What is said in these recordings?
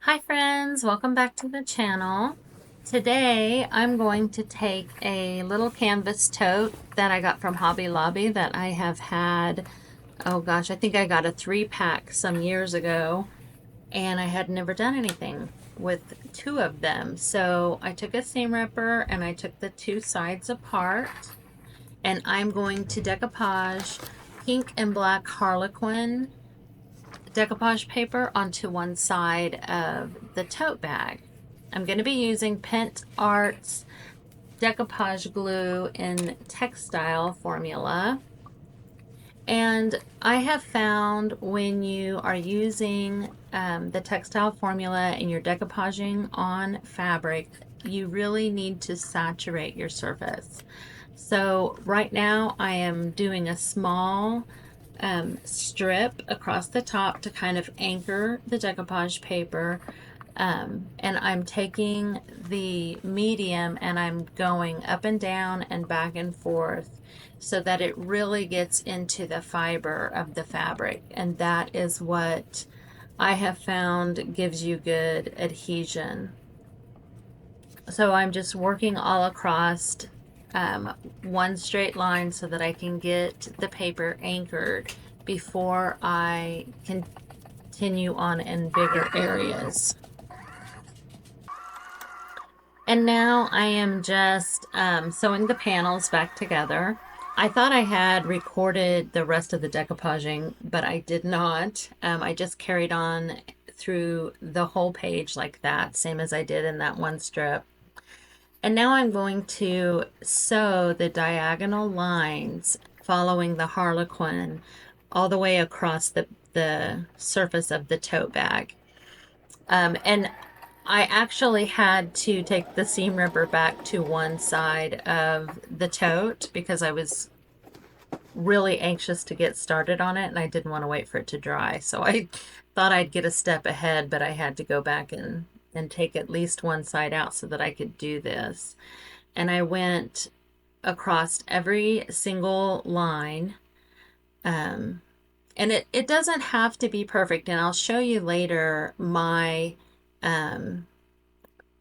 Hi friends, welcome back to the channel. Today I'm going to take a little canvas tote that I got from Hobby Lobby that I have had, oh gosh, I think I got a 3-pack some years ago, and I had never done anything with two of them. So I took a seam ripper and I took the two sides apart, and I'm going to decoupage pink and black Harlequin decoupage paper onto one side of the tote bag. I'm going to be using Pentart's decoupage glue in textile formula. And I have found when you are using the textile formula and you're decoupaging on fabric, you really need to saturate your surface. So right now I am doing a small strip across the top to kind of anchor the decoupage paper. And I'm taking the medium and I'm going up and down and back and forth so that it really gets into the fiber of the fabric. And that is what I have found gives you good adhesion. So I'm just working all across one straight line so that I can get the paper anchored before I continue on in bigger areas. And now I am just sewing the panels back together. I thought I had recorded the rest of the decoupaging, but I did not. I just carried on through the whole page like that, same as I did in that one strip. And now I'm going to sew the diagonal lines following the Harlequin all the way across the surface of the tote bag. And I actually had to take the seam ripper back to one side of the tote because I was really anxious to get started on it and I didn't want to wait for it to dry. So I thought I'd get a step ahead, but I had to go back and take at least one side out so that I could do this. And I went across every single line. And it doesn't have to be perfect. And I'll show you later my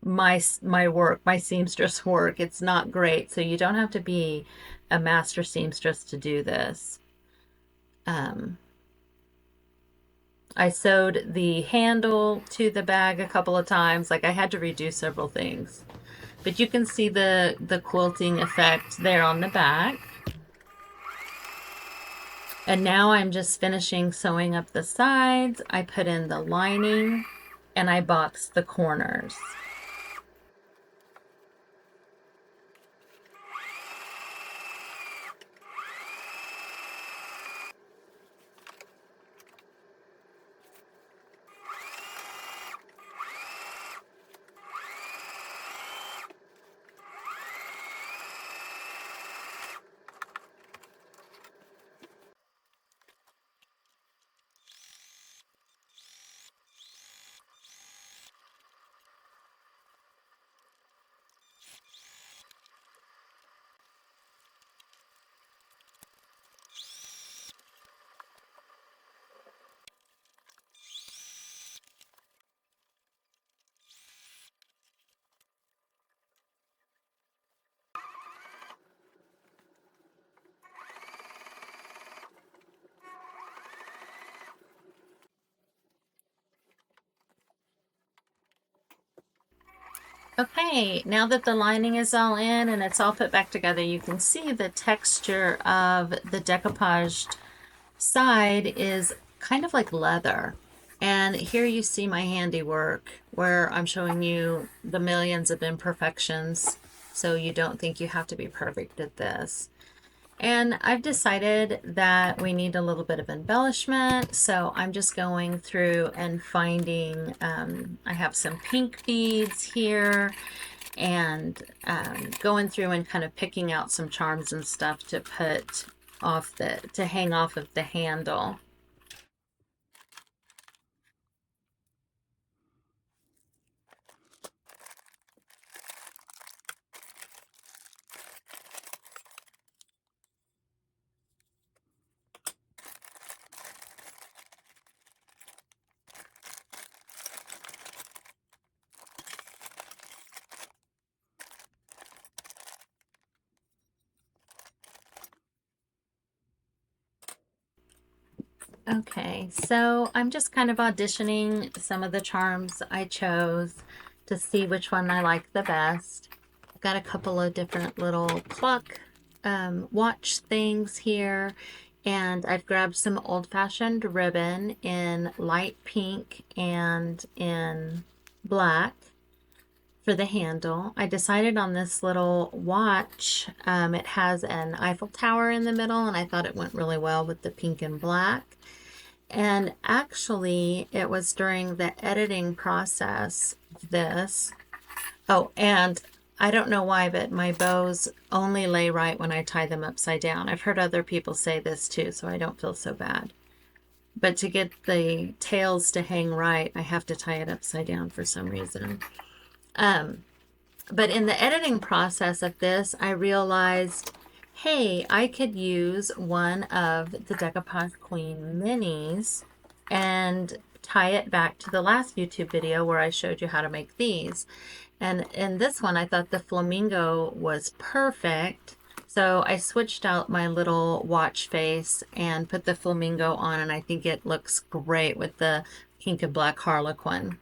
my work, my seamstress work. It's not great, so you don't have to be a master seamstress to do this. I sewed the handle to the bag a couple of times. Like, I had to redo several things. But you can see the quilting effect there on the back. And now I'm just finishing sewing up the sides. I put in the lining and I boxed the corners. Okay, now that the lining is all in and it's all put back together, you can see the texture of the decoupaged side is kind of like leather. And here you see my handiwork where I'm showing you the millions of imperfections so you don't think you have to be perfect at this. And I've decided that we need a little bit of embellishment, so I'm just going through and finding, I have some pink beads here, and going through and kind of picking out some charms and stuff to put off to hang off of the handle. Okay, so I'm just kind of auditioning some of the charms I chose to see which one I like the best. I've got a couple of different little clock watch things here, and I've grabbed some old-fashioned ribbon in light pink and in black for the handle. I decided on this little watch. It has an Eiffel Tower in the middle, and I thought it went really well with the pink and black. And actually, it was during the editing process of this. Oh, and I don't know why, but my bows only lay right when I tie them upside down. I've heard other people say this too, so I don't feel so bad. But to get the tails to hang right, I have to tie it upside down for some reason. But in the editing process of this, I realized, hey, I could use one of the Decoupage Queen minis and tie it back to the last YouTube video where I showed you how to make these. And in this one, I thought the flamingo was perfect. So I switched out my little watch face and put the flamingo on, and I think it looks great with the pink and black harlequin.